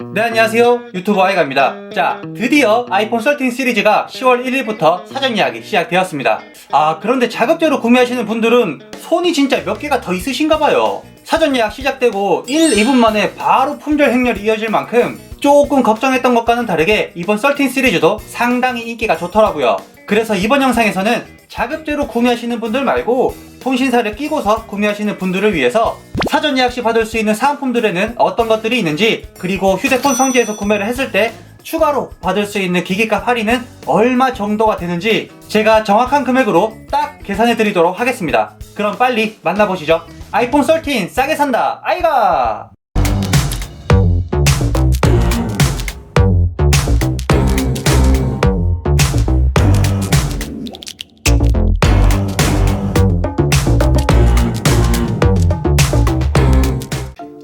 네, 안녕하세요. 유튜버 아이가입니다. 자, 드디어 아이폰 13 시리즈가 10월 1일부터 사전 예약이 시작되었습니다. 그런데 자급제로 구매하시는 분들은 손이 진짜 몇 개가 더 있으신가봐요. 사전 예약 시작되고 1, 2분 만에 바로 품절 행렬이 이어질 만큼 조금 걱정했던 것과는 다르게 이번 13 시리즈도 상당히 인기가 좋더라고요. 그래서 이번 영상에서는 자급제로 구매하시는 분들 말고 통신사를 끼고서 구매하시는 분들을 위해서 사전 예약 시 받을 수 있는 사은품들에는 어떤 것들이 있는지, 그리고 휴대폰 성지에서 구매를 했을 때 추가로 받을 수 있는 기기값 할인은 얼마 정도가 되는지 제가 정확한 금액으로 딱 계산해 드리도록 하겠습니다. 그럼 빨리 만나보시죠. 아이폰 13 싸게 산다 아이가!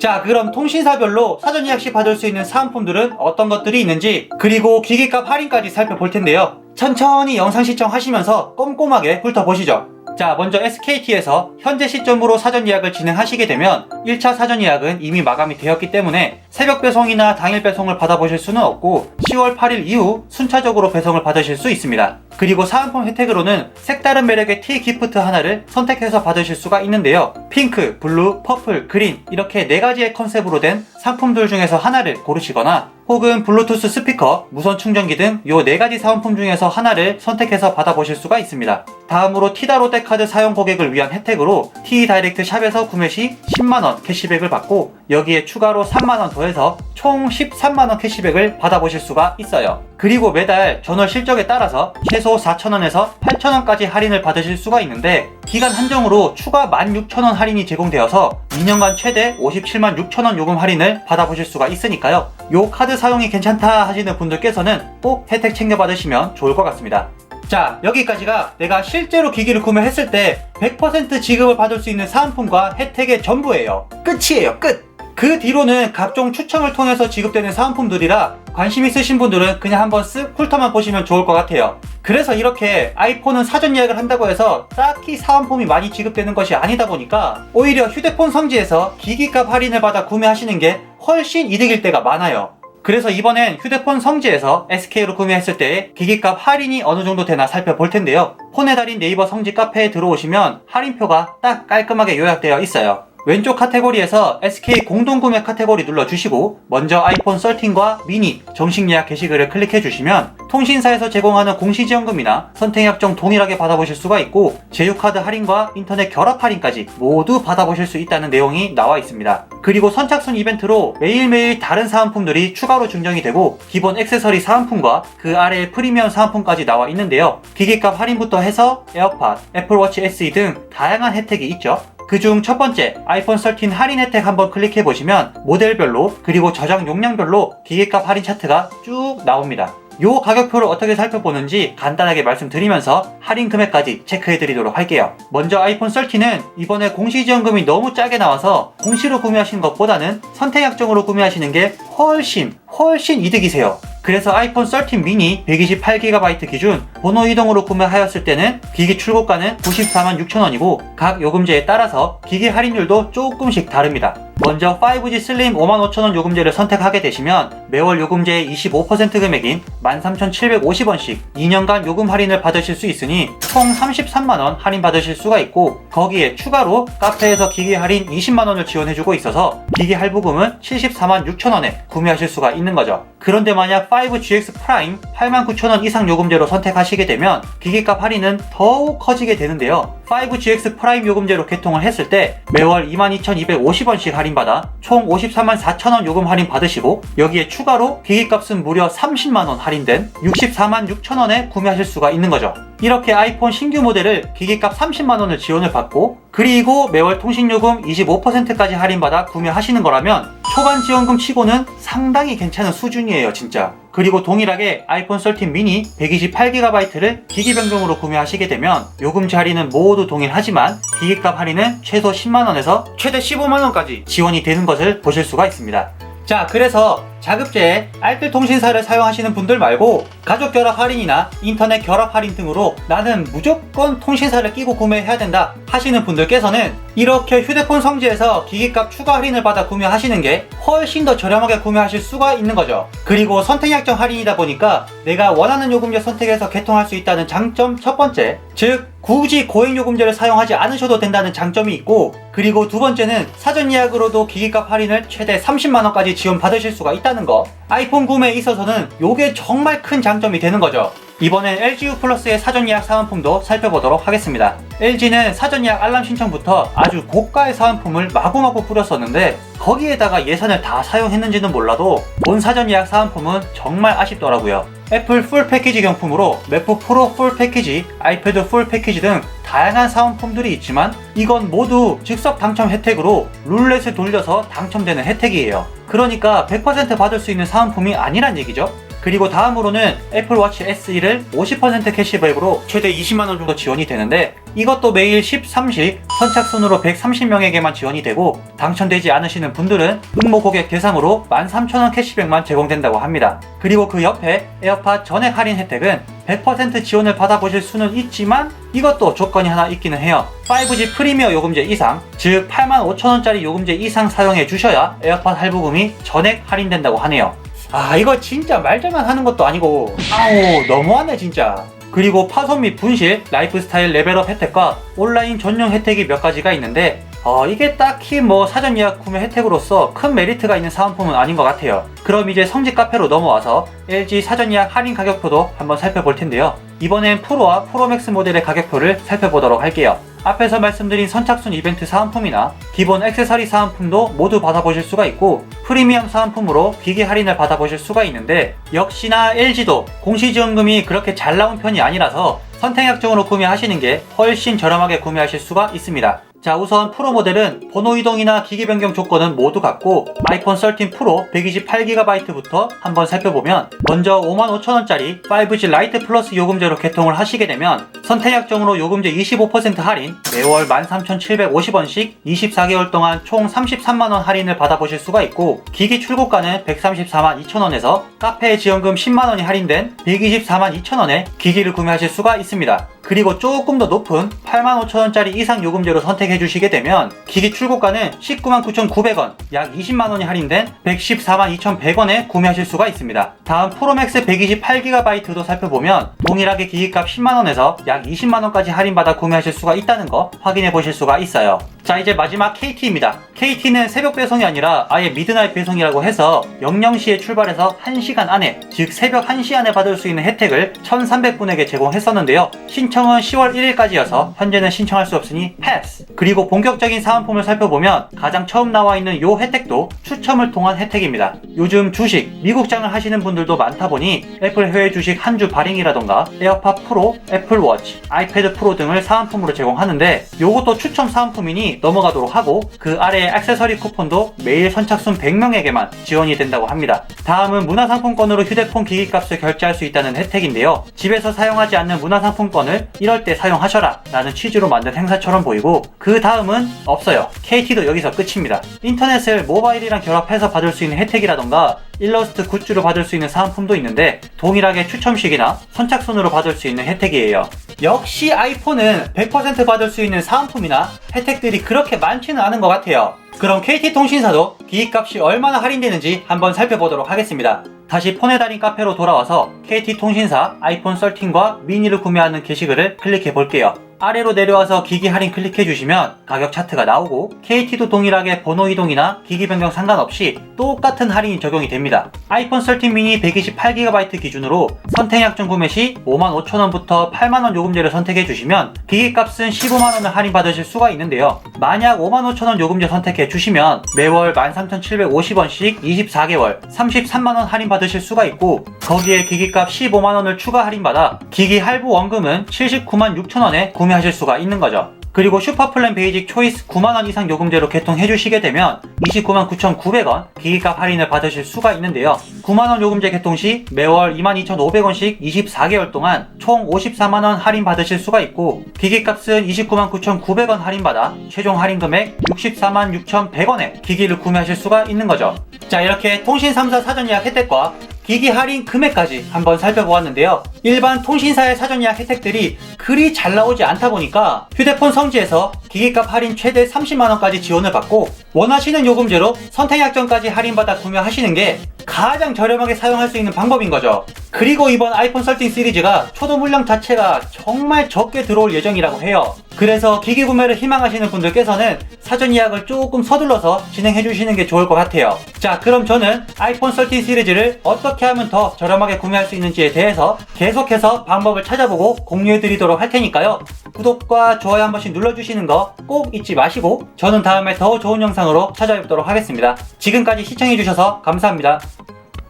자, 그럼 통신사별로 사전 예약 시 받을 수 있는 사은품들은 어떤 것들이 있는지, 그리고 기기값 할인까지 살펴볼 텐데요. 천천히 영상 시청하시면서 꼼꼼하게 훑어보시죠. 자, 먼저 SKT에서 현재 시점으로 사전 예약을 진행하시게 되면 1차 사전 예약은 이미 마감이 되었기 때문에 새벽 배송이나 당일 배송을 받아보실 수는 없고 10월 8일 이후 순차적으로 배송을 받으실 수 있습니다. 그리고 사은품 혜택으로는 색다른 매력의 티 기프트 하나를 선택해서 받으실 수가 있는데요. 핑크, 블루, 퍼플, 그린 이렇게 4가지의 컨셉으로 된 상품들 중에서 하나를 고르시거나, 혹은 블루투스 스피커, 무선 충전기 등 요 4가지 사은품 중에서 하나를 선택해서 받아보실 수가 있습니다. 다음으로 티다 롯데카드 사용 고객을 위한 혜택으로 T 다이렉트 샵에서 구매 시 10만원 캐시백을 받고, 여기에 추가로 3만원 더해서 총 13만원 캐시백을 받아보실 수가 있어요. 그리고 매달 전월 실적에 따라서 최소 4,000원에서 8,000원까지 할인을 받으실 수가 있는데, 기간 한정으로 추가 16,000원 할인이 제공되어서 2년간 최대 57만 6천원 요금 할인을 받아보실 수가 있으니까요. 요 카드 사용이 괜찮다 하시는 분들께서는 꼭 혜택 챙겨 받으시면 좋을 것 같습니다. 자, 여기까지가 내가 실제로 기기를 구매했을 때 100% 지급을 받을 수 있는 사은품과 혜택의 전부예요. 끝이에요, 끝! 그 뒤로는 각종 추첨을 통해서 지급되는 사은품들이라 관심 있으신 분들은 그냥 한번 쓱 훑어만 보시면 좋을 것 같아요. 그래서 이렇게 아이폰은 사전 예약을 한다고 해서 딱히 사은품이 많이 지급되는 것이 아니다 보니까 오히려 휴대폰 성지에서 기기값 할인을 받아 구매하시는 게 훨씬 이득일 때가 많아요. 그래서 이번엔 휴대폰 성지에서 SK로 구매했을 때 기기값 할인이 어느 정도 되나 살펴볼 텐데요. 폰의 달인 네이버 성지 카페에 들어오시면 할인표가 딱 깔끔하게 요약되어 있어요. 왼쪽 카테고리에서 SK 공동구매 카테고리 눌러주시고 먼저 아이폰 13과 미니 정식 예약 게시글을 클릭해주시면 통신사에서 제공하는 공시지원금이나 선택약정 동일하게 받아보실 수가 있고, 제휴카드 할인과 인터넷 결합 할인까지 모두 받아보실 수 있다는 내용이 나와 있습니다. 그리고 선착순 이벤트로 매일매일 다른 사은품들이 추가로 증정이 되고, 기본 액세서리 사은품과 그 아래의 프리미엄 사은품까지 나와 있는데요. 기기값 할인부터 해서 에어팟, 애플워치 SE 등 다양한 혜택이 있죠. 그중 첫 번째 아이폰 13 할인 혜택 한번 클릭해보시면 모델별로 그리고 저장 용량별로 기기값 할인 차트가 쭉 나옵니다. 요 가격표를 어떻게 살펴보는지 간단하게 말씀드리면서 할인 금액까지 체크해드리도록 할게요. 먼저 아이폰 13은 이번에 공시지원금이 너무 짜게 나와서 공시로 구매하시는 것보다는 선택약정으로 구매하시는 게 훨씬 이득이세요. 그래서 아이폰 13 미니 128GB 기준 번호 이동으로 구매하였을 때는 기기 출고가는 94만 6천원이고 각 요금제에 따라서 기기 할인율도 조금씩 다릅니다. 먼저 5G 슬림 55,000원 요금제를 선택하게 되시면 매월 요금제의 25% 금액인 13,750원씩 2년간 요금 할인을 받으실 수 있으니 총 33만원 할인 받으실 수가 있고, 거기에 추가로 카페에서 기기 할인 20만원을 지원해주고 있어서 기기 할부금은 74만 6천원에 구매하실 수가 있는 거죠. 그런데 만약 5GX 프라임 89,000원 이상 요금제로 선택하시게 되면 기기값 할인은 더욱 커지게 되는데요. 5GX 프라임 요금제로 개통을 했을 때 매월 22,250원씩 할인받아 총 54만 4천원 요금 할인 받으시고, 여기에 추가로 기기값은 무려 30만원 할인된 64만 6천원에 구매하실 수가 있는 거죠. 이렇게 아이폰 신규 모델을 기기값 30만원을 지원을 받고, 그리고 매월 통신요금 25%까지 할인받아 구매하시는 거라면 초반 지원금 치고는 상당히 괜찮은 수준이에요, 진짜. 그리고 동일하게 아이폰 13 미니 128GB를 기기 변경으로 구매하시게 되면 요금제 할인은 모두 동일하지만 기기값 할인은 최소 10만원에서 최대 15만원까지 지원이 되는 것을 보실 수가 있습니다. 자, 그래서 자급제에 알뜰 통신사를 사용하시는 분들 말고 가족 결합 할인이나 인터넷 결합 할인 등으로 나는 무조건 통신사를 끼고 구매해야 된다 하시는 분들께서는 이렇게 휴대폰 성지에서 기기값 추가 할인을 받아 구매하시는 게 훨씬 더 저렴하게 구매하실 수가 있는 거죠. 그리고 선택 약정 할인이다 보니까 내가 원하는 요금제 선택해서 개통할 수 있다는 장점 첫 번째, 즉 굳이 고액 요금제를 사용하지 않으셔도 된다는 장점이 있고, 그리고 두 번째는 사전 예약으로도 기기값 할인을 최대 30만원까지 지원받으실 수가 있다는 거. 아이폰 구매에 있어서는 요게 정말 큰 장점이 되는 거죠. 이번엔 LGU 플러스의 사전 예약 사은품도 살펴보도록 하겠습니다. LG는 사전 예약 알람 신청부터 아주 고가의 사은품을 마구마구 뿌렸었는데 거기에다가 예산을 다 사용했는지는 몰라도 본 사전 예약 사은품은 정말 아쉽더라고요. 애플 풀 패키지 경품으로 맥북 프로 풀 패키지, 아이패드 풀 패키지 등 다양한 사은품들이 있지만 이건 모두 즉석 당첨 혜택으로 룰렛을 돌려서 당첨되는 혜택이에요. 그러니까 100% 받을 수 있는 사은품이 아니란 얘기죠. 그리고 다음으로는 애플워치 SE를 50% 캐시백으로 최대 20만원 정도 지원이 되는데 이것도 매일 13시 선착순으로 130명에게만 지원이 되고 당첨되지 않으시는 분들은 응모 고객 대상으로 13,000원 캐시백만 제공된다고 합니다. 그리고 그 옆에 에어팟 전액 할인 혜택은 100% 지원을 받아보실 수는 있지만 이것도 조건이 하나 있기는 해요. 5G 프리미어 요금제 이상, 즉 85,000원짜리 요금제 이상 사용해 주셔야 에어팟 할부금이 전액 할인된다고 하네요. 아, 이거 진짜 말들만 하는 것도 아니고 아우 너무하네 진짜. 그리고 파손 및 분실, 라이프스타일 레벨업 혜택과 온라인 전용 혜택이 몇 가지가 있는데 이게 딱히 뭐 사전 예약 구매 혜택으로서 큰 메리트가 있는 사은품은 아닌 것 같아요. 그럼 이제 성지 카페로 넘어와서 LG 사전 예약 할인 가격표도 한번 살펴볼 텐데요. 이번엔 프로와 프로맥스 모델의 가격표를 살펴보도록 할게요. 앞에서 말씀드린 선착순 이벤트 사은품이나 기본 액세서리 사은품도 모두 받아보실 수가 있고 프리미엄 사은품으로 기기 할인을 받아보실 수가 있는데 역시나 LG도 공시지원금이 그렇게 잘 나온 편이 아니라서 선택약정으로 구매하시는 게 훨씬 저렴하게 구매하실 수가 있습니다. 자, 우선 프로 모델은 번호 이동이나 기기 변경 조건은 모두 같고 아이폰 13 프로 128GB부터 한번 살펴보면 먼저 55,000원짜리 5G 라이트 플러스 요금제로 개통을 하시게 되면 선택약정으로 요금제 25% 할인, 매월 13,750원씩 24개월 동안 총 33만원 할인을 받아보실 수가 있고 기기 출고가는 134만2천원에서 카페 지원금 10만원이 할인된 124만2천원에 기기를 구매하실 수가 있습니다. 그리고 조금 더 높은 85,000원짜리 이상 요금제로 선택해 주시게 되면 기기 출고가는 199,900원, 약 20만원이 할인된 114만2,100원에 구매하실 수가 있습니다. 다음 프로맥스 128GB도 살펴보면 동일하게 기기값 10만원에서 약 20만원까지 할인받아 구매하실 수가 있다는 거 확인해 보실 수가 있어요. 자, 이제 마지막 KT입니다. KT는 새벽 배송이 아니라 아예 미드나잇 배송이라고 해서 00시에 출발해서 1시간 안에, 즉 새벽 1시 안에 받을 수 있는 혜택을 1,300분에게 제공했었는데요. 신청은 10월 1일까지여서 현재는 신청할 수 없으니 패스. 그리고 본격적인 사은품을 살펴보면 가장 처음 나와 있는 요 혜택도 추첨을 통한 혜택입니다. 요즘 주식, 미국장을 하시는 분들도 많다 보니 애플 해외 주식 한 주 발행이라던가 에어팟 프로, 애플워치, 아이패드 프로 등을 사은품으로 제공하는데 요것도 추첨 사은품이니 넘어가도록 하고 그 아래에 액세서리 쿠폰도 매일 선착순 100명에게만 지원이 된다고 합니다. 다음은 문화상품권으로 휴대폰 기기값을 결제할 수 있다는 혜택인데요. 집에서 사용하지 않는 문화상품권을 이럴 때 사용하셔라 라는 취지로 만든 행사처럼 보이고 그 다음은 없어요. KT도 여기서 끝입니다. 인터넷을 모바일이랑 결합해서 받을 수 있는 혜택이라던가 일러스트 굿즈로 받을 수 있는 사은품도 있는데 동일하게 추첨식이나 선착순으로 받을 수 있는 혜택이에요. 역시 아이폰은 100% 받을 수 있는 사은품이나 혜택들이 그렇게 많지는 않은 것 같아요. 그럼 KT통신사도 기기값이 얼마나 할인되는지 한번 살펴보도록 하겠습니다. 다시 폰의 달인 카페로 돌아와서 KT통신사 아이폰 13과 미니를 구매하는 게시글을 클릭해 볼게요. 아래로 내려와서 기기 할인 클릭해 주시면 가격 차트가 나오고 KT도 동일하게 번호 이동이나 기기 변경 상관없이 똑같은 할인이 적용이 됩니다. 아이폰 13 미니 128GB 기준으로 선택약정 구매 시 55,000원부터 8만원 요금제를 선택해 주시면 기기값은 15만원을 할인받으실 수가 있는데요. 만약 55,000원 요금제 선택해 주시면 매월 13,750원씩 24개월 33만원 할인받으실 수가 있고 거기에 기기값 15만원을 추가 할인받아 기기 할부 원금은 796,000원에 구매하실 수가 있는 거죠. 그리고 슈퍼플랜 베이직 초이스 9만원 이상 요금제로 개통해주시게 되면 29만 9,900원 기기값 할인을 받으실 수가 있는데요. 9만원 요금제 개통 시 매월 22,500원씩 24개월 동안 총 54만원 할인 받으실 수가 있고, 기기값은 29만 9,900원 할인받아 최종 할인 금액 64만 6,100원에 기기를 구매하실 수가 있는 거죠. 자, 이렇게 통신 3사 사전 예약 혜택과 기기 할인 금액까지 한번 살펴보았는데요. 일반 통신사의 사전 예약 혜택들이 그리 잘 나오지 않다 보니까 휴대폰 성지에서 기기값 할인 최대 30만원까지 지원을 받고, 원하시는 요금제로 선택약정까지 할인받아 구매하시는 게 가장 저렴하게 사용할 수 있는 방법인 거죠. 그리고 이번 아이폰 13 시리즈가 초도 물량 자체가 정말 적게 들어올 예정이라고 해요. 그래서 기기 구매를 희망하시는 분들께서는 사전 예약을 조금 서둘러서 진행해 주시는 게 좋을 것 같아요. 자, 그럼 저는 아이폰 13 시리즈를 어떻게 하면 더 저렴하게 구매할 수 있는지에 대해서 계속해서 방법을 찾아보고 공유해 드리도록 할 테니까요. 구독과 좋아요 한 번씩 눌러주시는 거 꼭 잊지 마시고, 저는 다음에 더 좋은 영상으로 찾아뵙도록 하겠습니다. 지금까지 시청해 주셔서 감사합니다.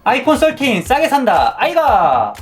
아이폰 13 싸게 산다 아이가!